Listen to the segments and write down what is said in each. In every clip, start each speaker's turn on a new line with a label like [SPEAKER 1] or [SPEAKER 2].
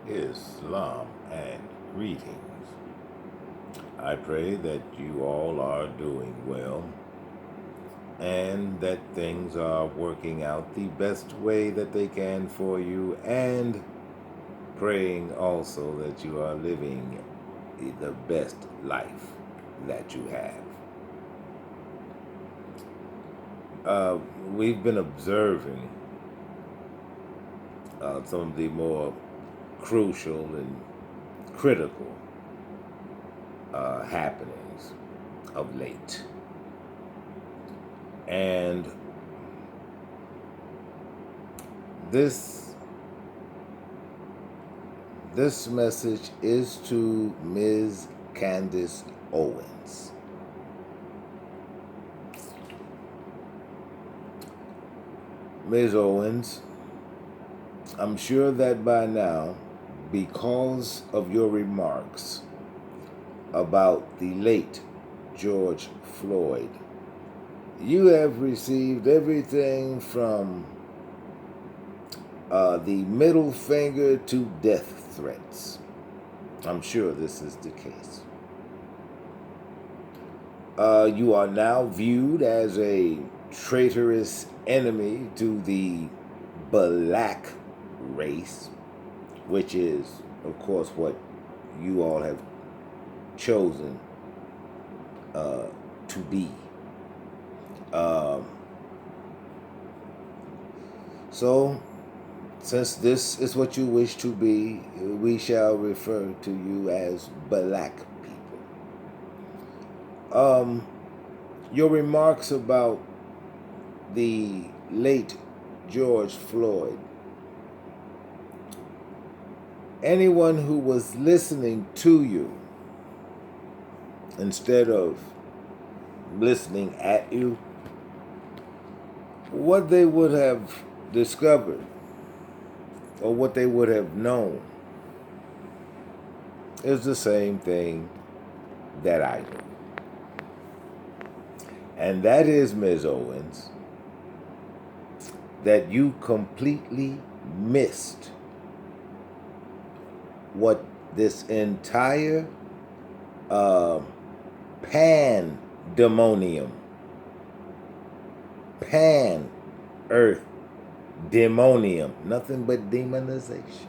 [SPEAKER 1] Islam and greetings. I pray that you all are doing well and that things are working out the best way that they can for you, and praying also that you are living the best life that you have. We've been observing some of the more crucial and critical happenings of late. And this message is to Ms. Candace Owens. Ms. Owens, I'm sure that by now, because of your remarks about the late George Floyd, you have received everything from the middle finger to death threats. I'm sure this is the case. You are now viewed as a traitorous enemy to the black race, which is, of course, what you all have chosen to be. So, since this is what you wish to be, we shall refer to you as black people. Your remarks about the late George Floyd, anyone who was listening to you instead of listening at you, what they would have discovered or what they would have known is the same thing that I do. And that is, Ms. Owens, that you completely missed what this entire pandemonium, pan-earth demonium, nothing but demonization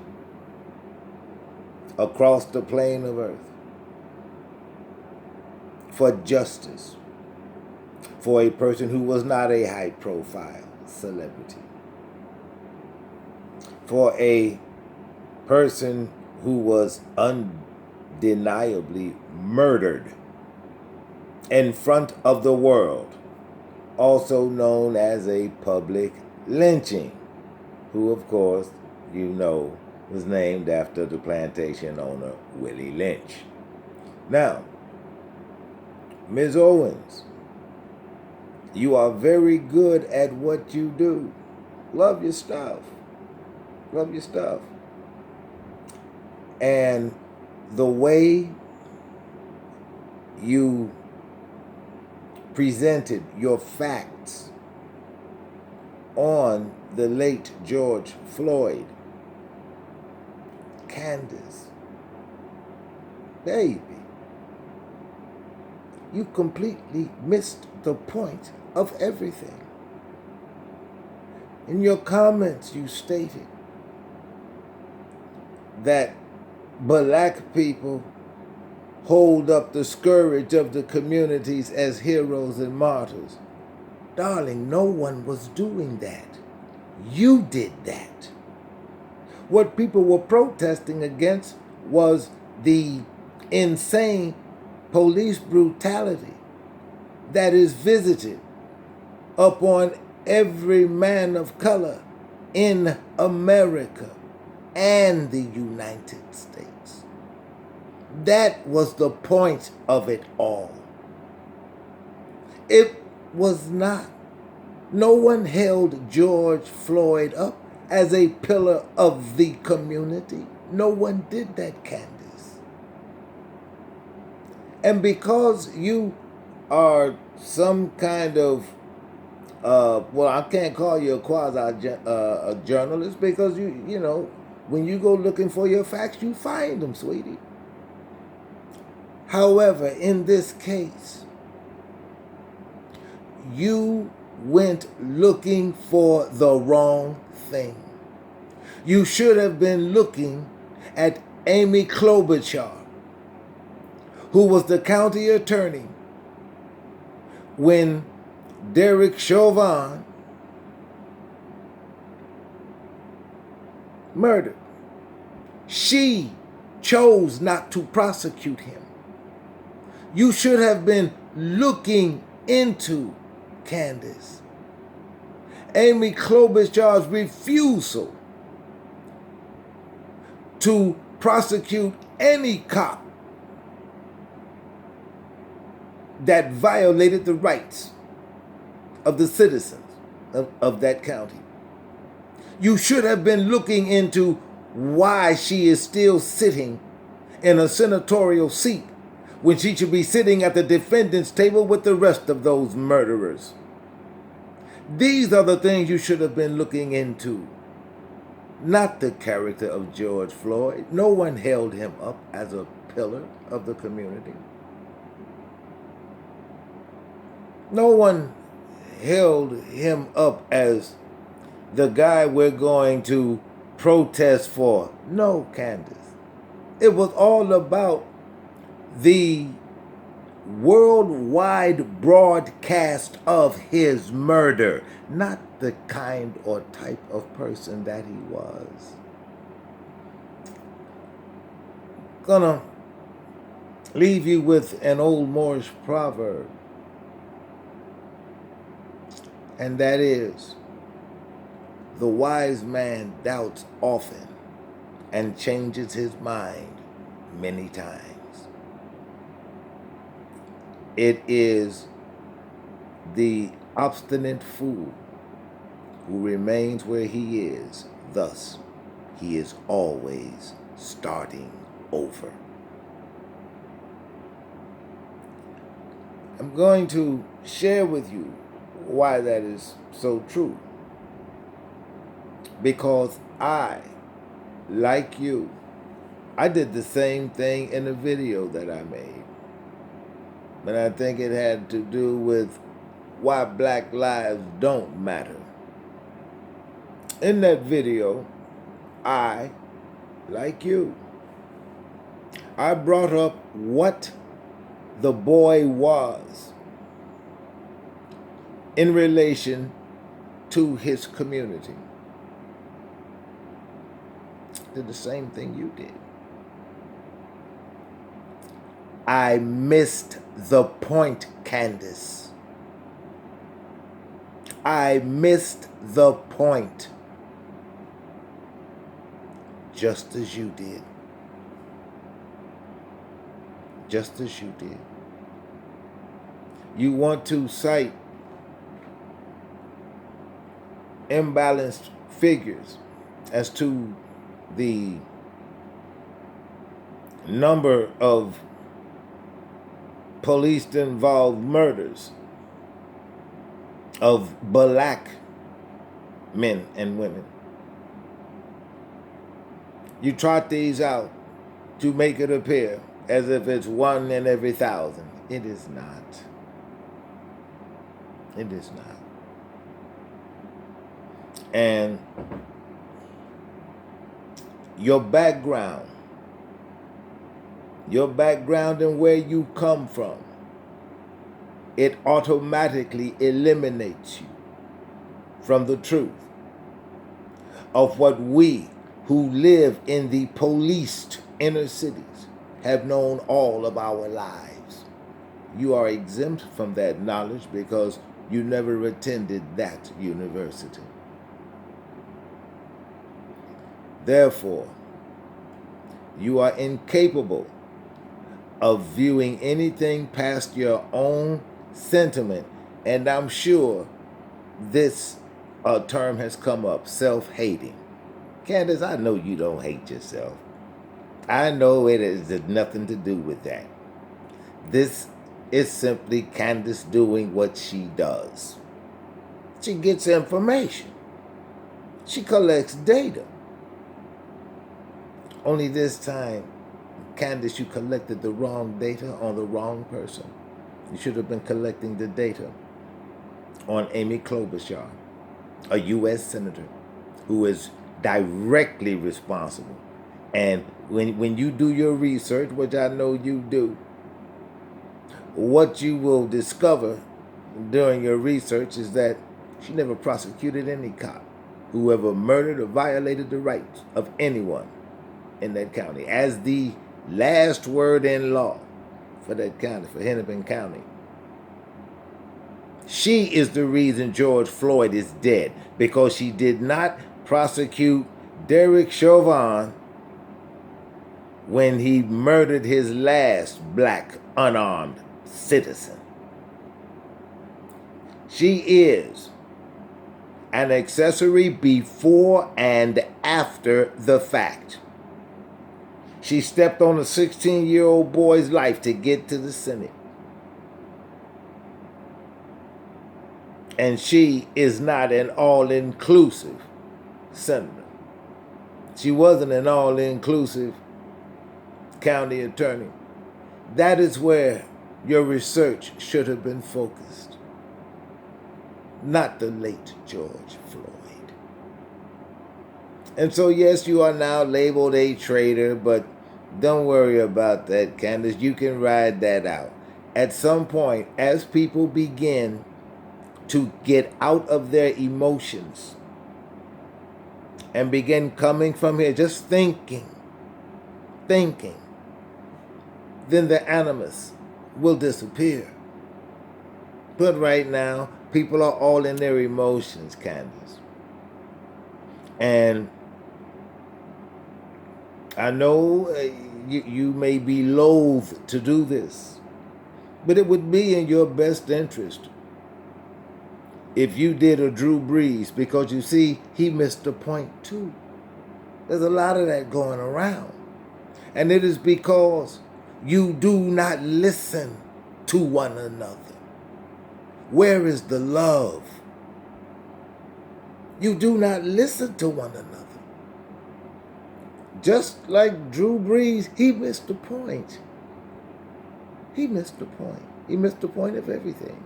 [SPEAKER 1] across the plane of earth for justice, for a person who was not a high-profile celebrity, for a person who was undeniably murdered in front of the world, also known as a public lynching, who, of course, you know, was named after the plantation owner, Willie Lynch. Now, Ms. Owens, you are very good at what you do. Love your stuff. Love your stuff. And the way you presented your facts on the late George Floyd, Candace, baby, you completely missed the point of everything. In your comments, you stated that black people hold up the scourge of the communities as heroes and martyrs. Darling, no one was doing that. You did that. What people were protesting against was the insane police brutality that is visited upon every man of color in America and the United States. That was the point of it all. It was not. No one held George Floyd up as a pillar of the community. No one did that, Candace. And because you are some kind of, well, I can't call you a quasi journalist because you know, When you go looking for your facts, you find them, sweetie. However, in this case, you went looking for the wrong thing. You should have been looking at Amy Klobuchar, who was the county attorney when Derek Chauvin murdered. She chose not to prosecute him. You should have been looking into Candace, Amy Klobuchar's refusal to prosecute any cop that violated the rights of the citizens of that county. You should have been looking into why she is still sitting in a senatorial seat when she should be sitting at the defendant's table with the rest of those murderers. These are the things you should have been looking into, not the character of George Floyd. No one held him up as a pillar of the community. No one held him up as the guy we're going to protest for. No, Candace. It was all about the worldwide broadcast of his murder, not the kind or type of person that he was. Gonna leave you with an old Moorish proverb, and that is, the wise man doubts often and changes his mind many times. It is the obstinate fool who remains where he is. Thus, he is always starting over. I'm going to share with you why that is so true. Because I, like you, I did the same thing in a video that I made. And I think it had to do with why black lives don't matter. In that video, I, like you, I brought up what the boy was in relation to his community. Did the same thing you did. I missed the point, Candace. I missed the point. Just as you did. Just as you did. You want to cite imbalanced figures as to the number of police-involved murders of black men and women. You trot these out to make it appear as if it's 1 in every 1,000. It is not. It is not. And your background and where you come from, it automatically eliminates you from the truth of what we who live in the policed inner cities have known all of our lives. You are exempt from that knowledge because you never attended that university. Therefore, you are incapable of viewing anything past your own sentiment. And I'm sure this term has come up, self-hating. Candace, I know you don't hate yourself. I know it has nothing to do with that. This is simply Candace doing what she does. She gets information. She collects data. Only this time, Candace, you collected the wrong data on the wrong person. You should have been collecting the data on Amy Klobuchar, a U.S. senator who is directly responsible. And when you do your research, which I know you do, what you will discover during your research is that she never prosecuted any cop who ever murdered or violated the rights of anyone in that county. As the last word in law for that county, for Hennepin County, she is the reason George Floyd is dead, because she did not prosecute Derek Chauvin when he murdered his last black unarmed citizen. She is an accessory before and after the fact. She stepped on a 16-year-old boy's life to get to the Senate. And she is not an all-inclusive senator. She wasn't an all-inclusive county attorney. That is where your research should have been focused, not the late George Floyd. And so, yes, you are now labeled a traitor, but don't worry about that, Candace. You can ride that out. At some point, as people begin to get out of their emotions and begin coming from here, just thinking, then the animus will disappear. But right now, people are all in their emotions, Candace. And I know you may be loath to do this, but it would be in your best interest if you did a Drew Brees, because you see, he missed the point too. There's a lot of that going around. And it is because you do not listen to one another. Where is the love? You do not listen to one another. Just like Drew Brees, he missed the point. He missed the point. He missed the point of everything.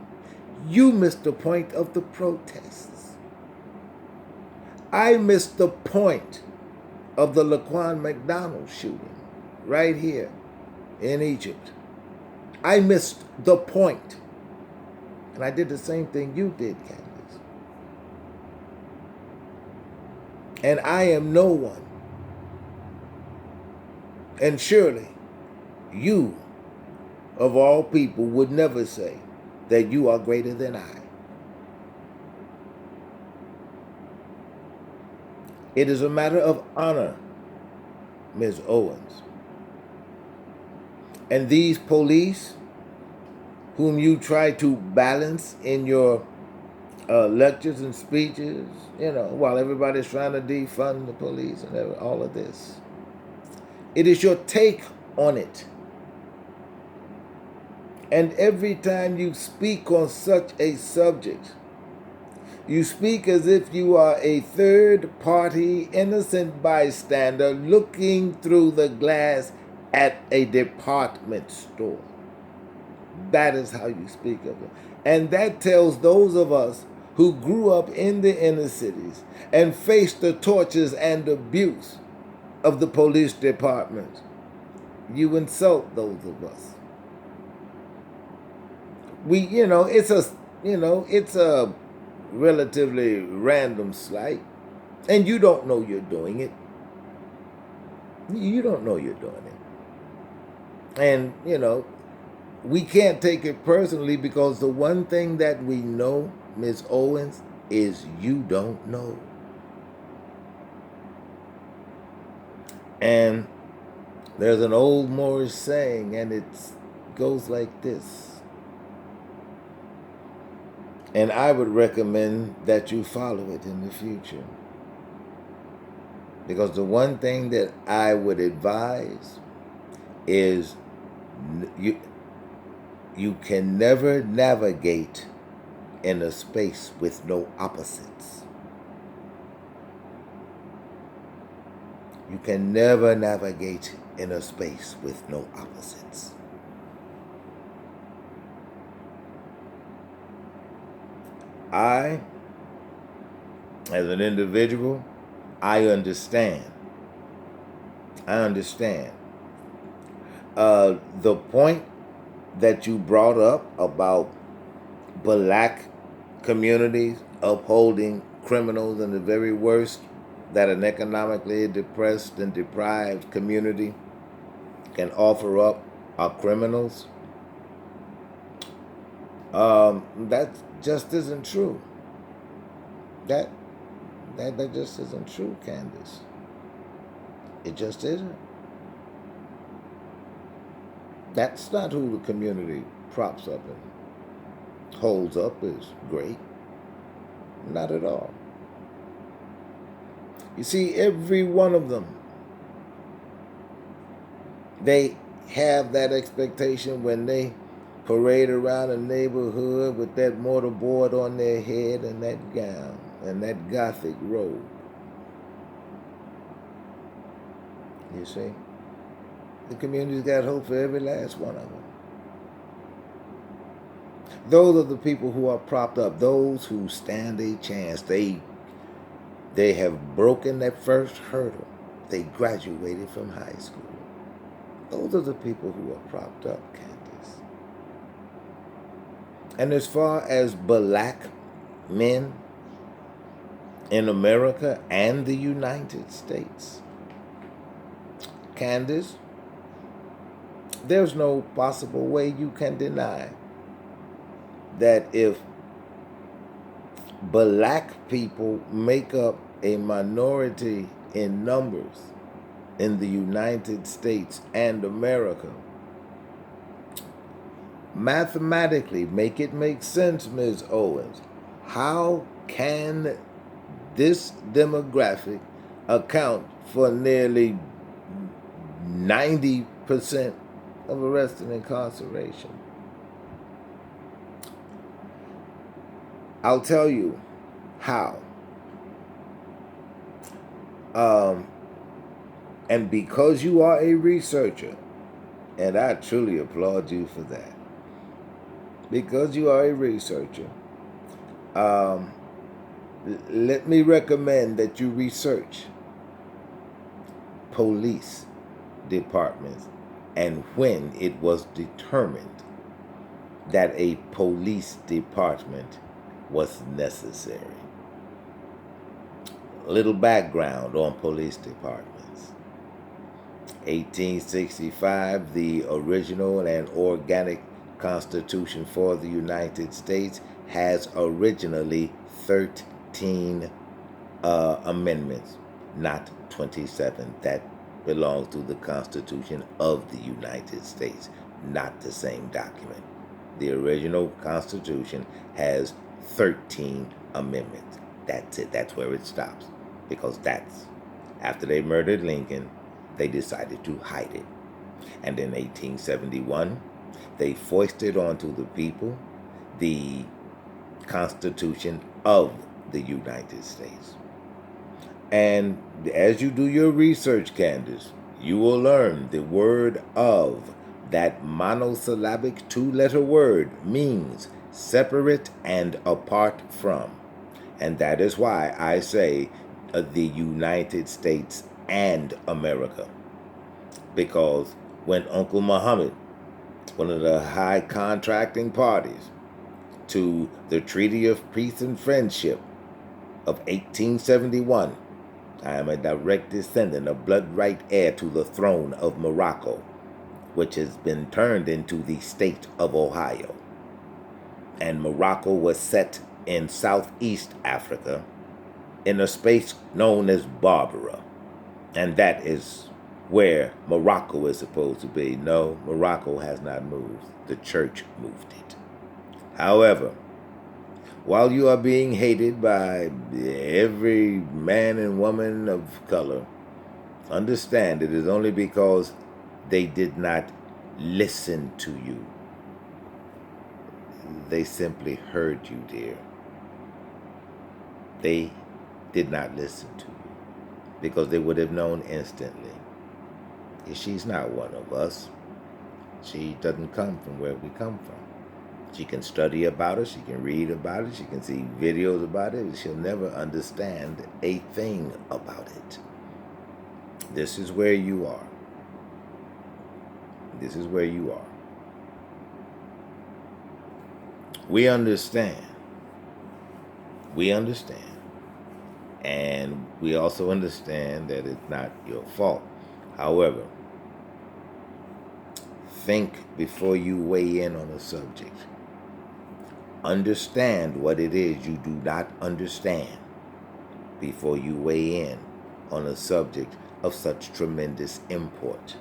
[SPEAKER 1] You missed the point of the protests. I missed the point of the Laquan McDonald shooting right here in Egypt. I missed the point. And I did the same thing you did, Candace. And I am no one. And surely you, of all people, would never say that you are greater than I. It is a matter of honor, Ms. Owens. And these police, whom you try to balance in your lectures and speeches, while everybody's trying to defund the police and all of this, it is your take on it. And every time you speak on such a subject, you speak as if you are a third-party, innocent bystander looking through the glass at a department store. That is how you speak of it. And that tells those of us who grew up in the inner cities and faced the tortures and abuse of the police department. You insult those of us. It's a relatively random slight, and you don't know you're doing it. You don't know you're doing it. And, we can't take it personally, because the one thing that we know, Ms. Owens, is you don't know. And there's an old Moorish saying, and it goes like this. And I would recommend that you follow it in the future. Because the one thing that I would advise is you can never navigate in a space with no opposites. You can never navigate in a space with no opposites. I, as an individual, I understand. I understand. The point that you brought up about black communities upholding criminals and the very worst that an economically depressed and deprived community can offer up are criminals, that just isn't true. That just isn't true, Candace. It just isn't. That's not who the community props up and holds up as great. Not at all. You see, every one of them, they have that expectation when they parade around a neighborhood with that mortarboard on their head and that gown and that gothic robe. You see? The community's got hope for every last one of them. Those are the people who are propped up, those who stand a chance. They have broken that first hurdle. They graduated from high school. Those are the people who are propped up, Candace. And as far as black men in America and the United States, Candace, there's no possible way you can deny that if black people make up a minority in numbers in the United States and America, mathematically, make it make sense, Ms. Owens. How can this demographic account for nearly 90% of arrest and incarceration? I'll tell you how. And because you are a researcher, and I truly applaud you for that, because you are a researcher, let me recommend that you research police departments and when it was determined that a police department was necessary. A little background on police departments. 1865, the original and organic Constitution for the United States has originally 13 amendments, not 27. That belongs to the Constitution of the United States, not the same document. The original Constitution has 13 amendments. That's it. That's where it stops. Because that's, after they murdered Lincoln, they decided to hide it. And in 1871, they foisted onto the people the Constitution of the United States. And as you do your research, Candace, you will learn the word "of," that monosyllabic two-letter word, means separate and apart from. And that is why I say the United States and America. Because when Uncle Muhammad, one of the high contracting parties to the Treaty of Peace and Friendship of 1871, I am a direct descendant, a blood right heir to the throne of Morocco, which has been turned into the state of Ohio. And Morocco was set in Southeast Africa in a space known as Barbara. And that is where Morocco is supposed to be. No, Morocco has not moved. The church moved it. However, while you are being hated by every man and woman of color, understand it is only because they did not listen to you. They simply heard you, dear. They did not listen to you. because they would have known instantly. She's not one of us. She doesn't come from where we come from. She can study about it, she can read about it, she can see videos about it, but she'll never understand a thing about it. This is where you are. This is where you are. We understand. We understand. And we also understand that it's not your fault. However, think before you weigh in on a subject. Understand what it is you do not understand before you weigh in on a subject of such tremendous import.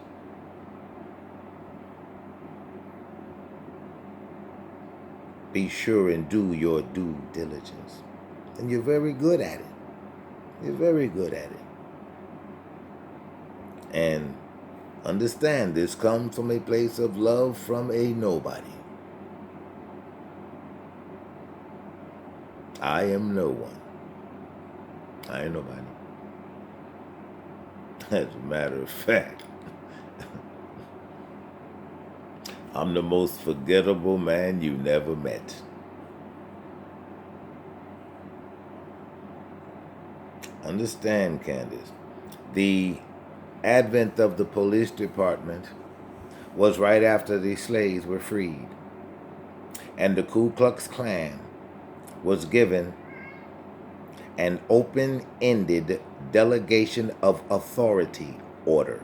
[SPEAKER 1] Be sure and do your due diligence. And you're very good at it. You're very good at it. And understand this comes from a place of love from a nobody. I am no one. I ain't nobody. As a matter of fact, I'm the most forgettable man you never met. Understand, Candace, the advent of the police department was right after the slaves were freed, and the Ku Klux Klan was given an open-ended delegation of authority order.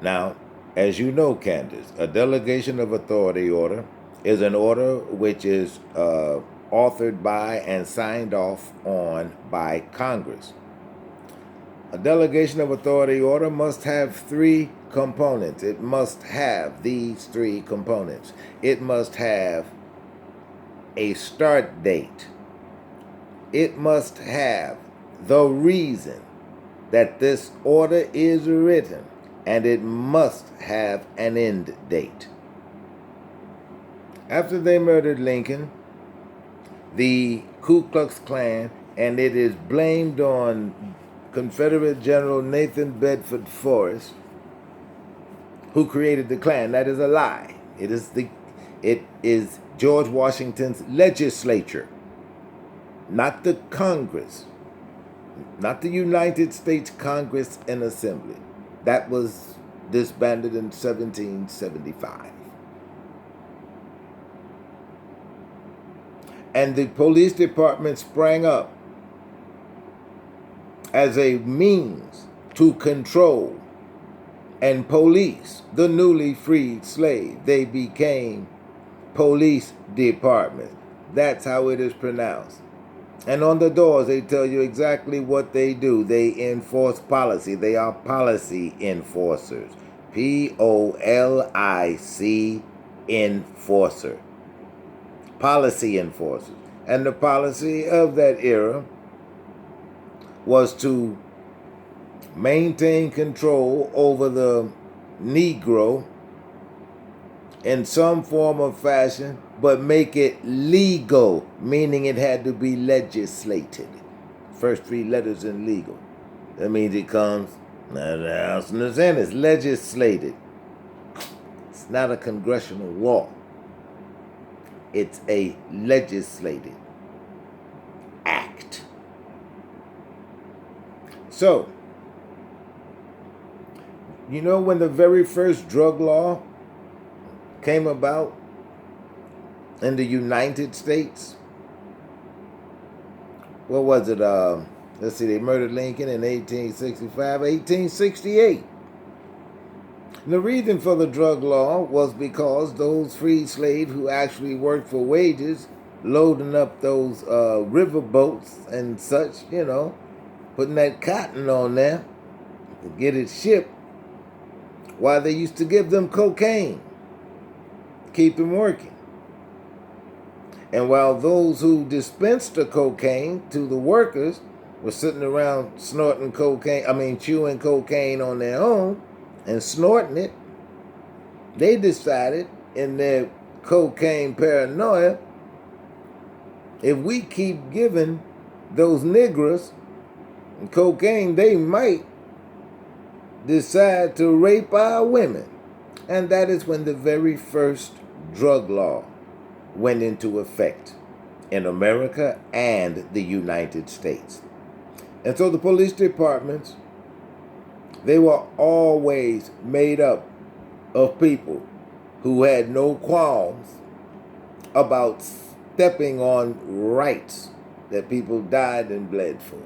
[SPEAKER 1] Now, as you know, Candace, a delegation of authority order is an order which is authored by and signed off on by Congress. A delegation of authority order must have three components. It must have these three components. It must have a start date. It must have the reason that this order is written, and it must have an end date. After they murdered Lincoln, the Ku Klux Klan, and it is blamed on Confederate General Nathan Bedford Forrest, who created the Klan. That is a lie. It is George Washington's legislature, not the Congress, not the United States Congress and Assembly. That was disbanded in 1775. And the police department sprang up as a means to control and police the newly freed slave. They became police departments. That's how it is pronounced. And on the doors, they tell you exactly what they do. They enforce policy. They are policy enforcers. Polic enforcer. Policy enforcers. And the policy of that era was to maintain control over the Negro in some form or fashion, but make it legal, meaning it had to be legislated. First three letters in legal. That means it comes out of the House and the Senate. It's legislated. It's not a congressional law. It's a legislated act. So, you know when the very first drug law came about in the United States? What was it? Let's see, they murdered Lincoln in 1865, 1868. And the reason for the drug law was because those free slaves who actually worked for wages, loading up those river boats and such, you know, putting that cotton on there to get it shipped, while they used to give them cocaine, keep them working. And while those who dispensed the cocaine to the workers were sitting around chewing cocaine on their own and snorting it, they decided in their cocaine paranoia, if we keep giving those niggers cocaine, they might decide to rape our women. And that is when the very first drug law went into effect in America and the United States. And so the police departments, they were always made up of people who had no qualms about stepping on rights that people died and bled for.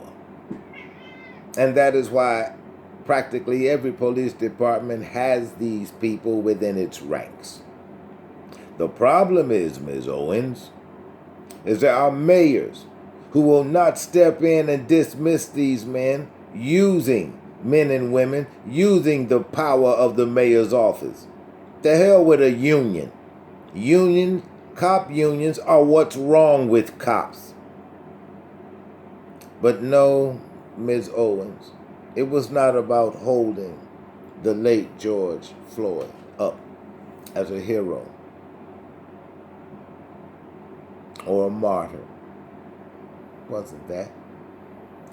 [SPEAKER 1] And that is why practically every police department has these people within its ranks. The problem is, Ms. Owens, is there are mayors who will not step in and dismiss these men using men and women, using the power of the mayor's office. To hell with a union. Cop unions are what's wrong with cops. But no, Ms. Owens, it was not about holding the late George Floyd up as a hero or a martyr. Wasn't that?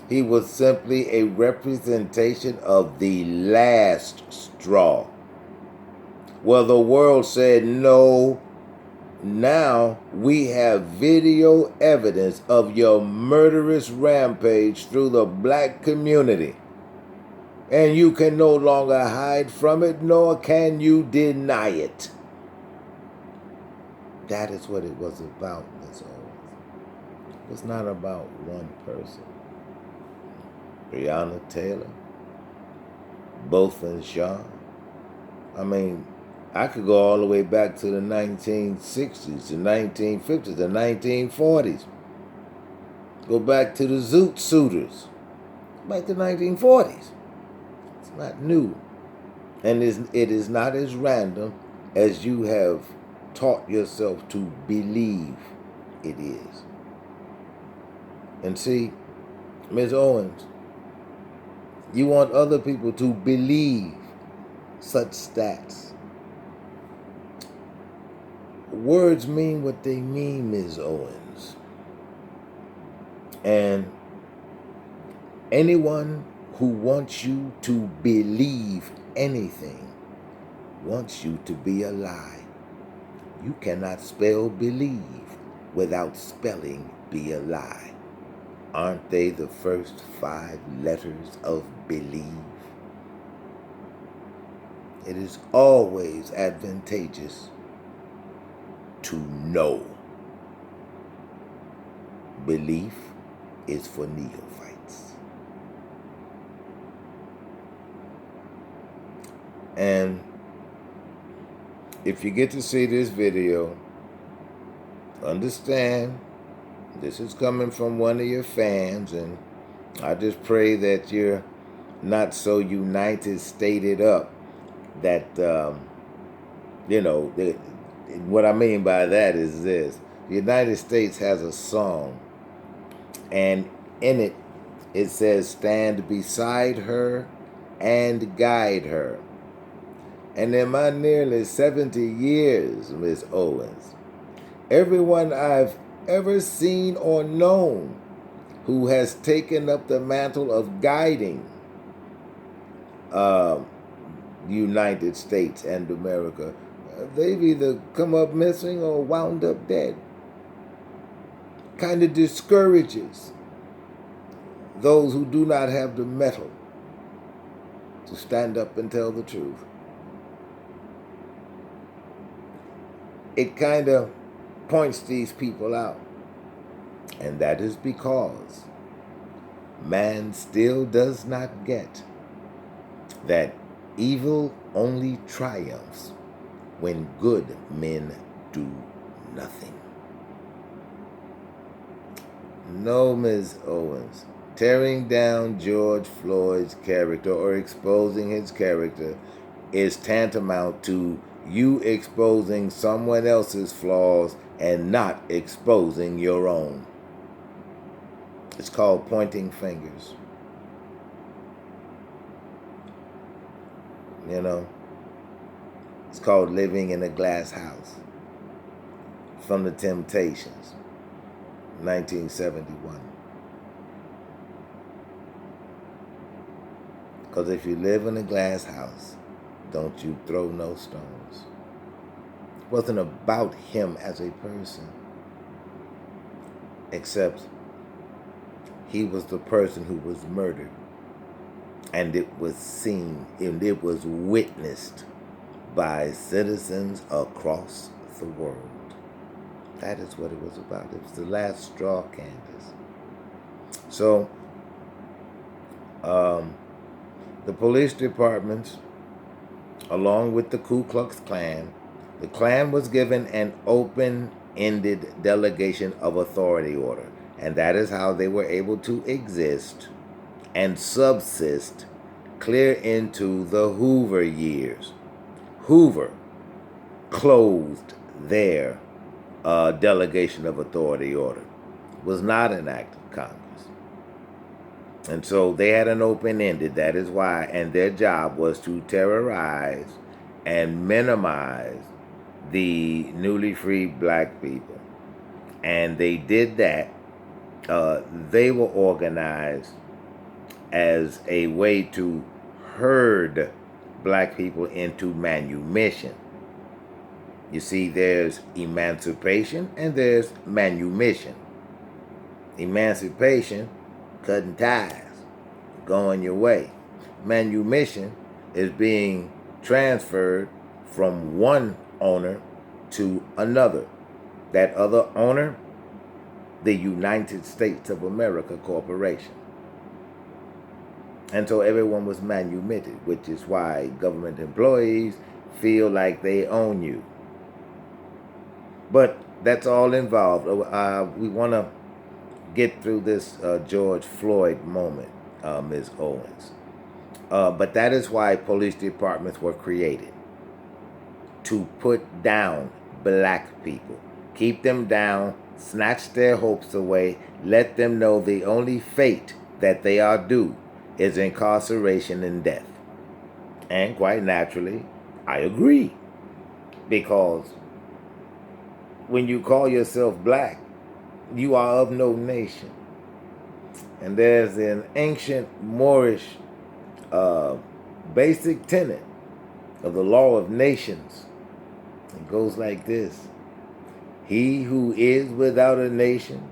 [SPEAKER 1] He was simply a representation of the last straw. Well, the world said, no, now we have video evidence of your murderous rampage through the black community. And you can no longer hide from it, nor can you deny it. That is what it was about, Ms. Owens. It was not about one person. Breonna Taylor, Botha Shaw. I mean, I could go all the way back to the 1960s, the 1950s, the 1940s. Go back to the Zoot Suiters, back to the 1940s. It's not new. And it is not as random as you have taught yourself to believe it is. And see, Ms. Owens, you want other people to believe such stats. Words mean what they mean, Ms. Owens. And anyone who wants you to believe anything wants you to be a lie. You cannot spell believe without spelling be a lie. Aren't they the first 5 letters of believe? It is always advantageous to know. Belief is for neophytes. And if you get to see this video, understand this is coming from one of your fans, and I just pray that you're not so United Stated up that, what I mean by that is this. The United States has a song, and in it, it says, stand beside her and guide her. And in my nearly 70 years, Ms. Owens, everyone I've ever seen or known who has taken up the mantle of guiding the United States and America, they've either come up missing or wound up dead. Kind of discourages those who do not have the mettle to stand up and tell the truth. It kind of points these people out. And that is because man still does not get that evil only triumphs when good men do nothing. No, Ms. Owens, tearing down George Floyd's character or exposing his character is tantamount to you exposing someone else's flaws and not exposing your own. It's called pointing fingers. It's called living in a glass house. From the Temptations, 1971. Because if you live in a glass house, don't you throw no stones. It wasn't about him as a person, except he was the person who was murdered. And it was seen and it was witnessed by citizens across the world. That is what it was about. It was the last straw, Candace. So, the police departments, along with the Ku Klux Klan, the Klan was given an open-ended delegation of authority order. And that is how they were able to exist and subsist clear into the Hoover years. Hoover closed their delegation of authority order. It was not an act of Congress. And so they had an open-ended, that is why, and their job was to terrorize and minimize the newly freed black people. And they did that. They were organized as a way to herd black people into manumission. You see, there's emancipation and there's manumission. Emancipation, cutting ties, going your way. Manumission is being transferred from one owner to another. That other owner, the United States of America Corporation. And so everyone was manumitted, which is why government employees feel like they own you. But that's all involved. We want to get through this George Floyd moment, Ms. Owens. But that is why police departments were created. To put down black people. Keep them down, snatch their hopes away, let them know the only fate that they are due is incarceration and death. And quite naturally, I agree. Because when you call yourself black, you are of no nation. And there's an ancient Moorish basic tenet of the law of nations. It goes like this. He who is without a nation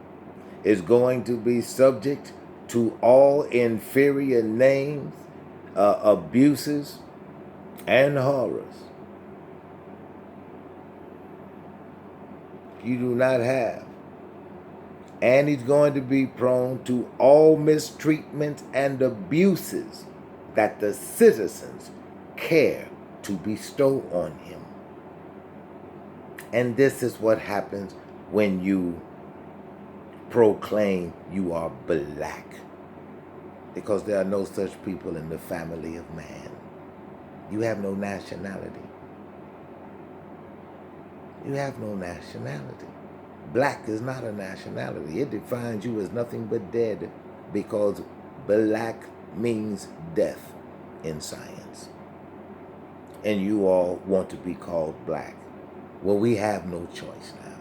[SPEAKER 1] is going to be subject to all inferior names, abuses, and horrors. You do not have. And he's going to be prone to all mistreatments and abuses that the citizens care to bestow on him. And this is what happens when you proclaim you are black. Because there are no such people in the family of man. You have no nationality. You have no nationality. Black is not a nationality. It defines you as nothing but dead, because black means death in science. And you all want to be called black. Well, we have no choice now.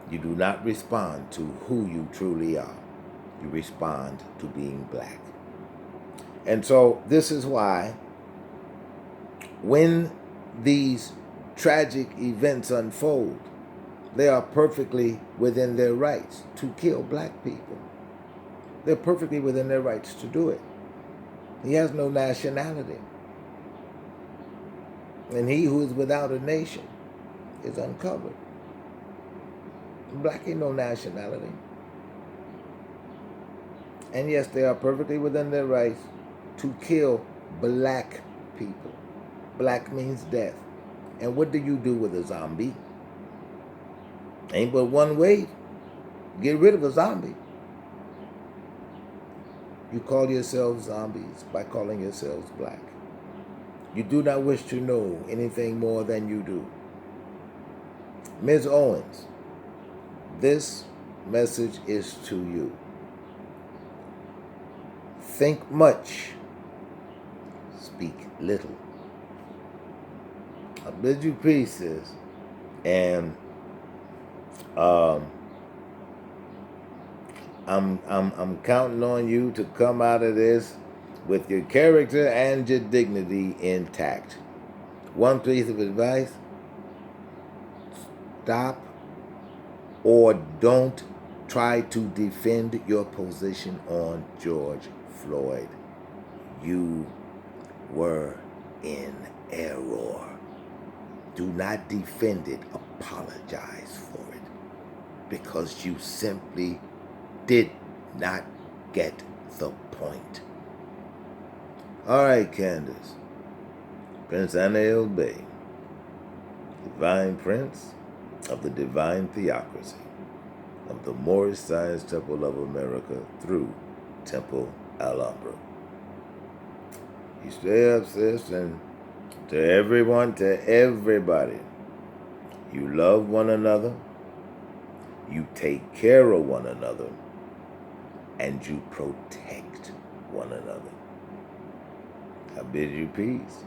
[SPEAKER 1] You do not respond to who you truly are. You respond to being black. And so this is why when these tragic events unfold, they are perfectly within their rights to kill black people. They're perfectly within their rights to do it. He has no nationality. And he who is without a nation is uncovered. Black ain't no nationality. And yes, they are perfectly within their rights to kill black people. Black means death. And what do you do with a zombie? Ain't but one way. Get rid of a zombie. You call yourselves zombies by calling yourselves black. You do not wish to know anything more than you do. Ms. Owens, this message is to you. Think much, speak little. I bid you peace, sis. And I'm counting on you to come out of this with your character and your dignity intact. One piece of advice: stop or don't try to defend your position on George Floyd. You were in error. Do not defend it, apologize for it, because you simply did not get the point. All right, Candace. Prince Anael Bey, Divine Prince of the Divine Theocracy of the Moorish Science Temple of America through Temple Alhambra. You stay up, sis, and to everyone, to everybody, you love one another, you take care of one another, and you protect one another. I bid you peace.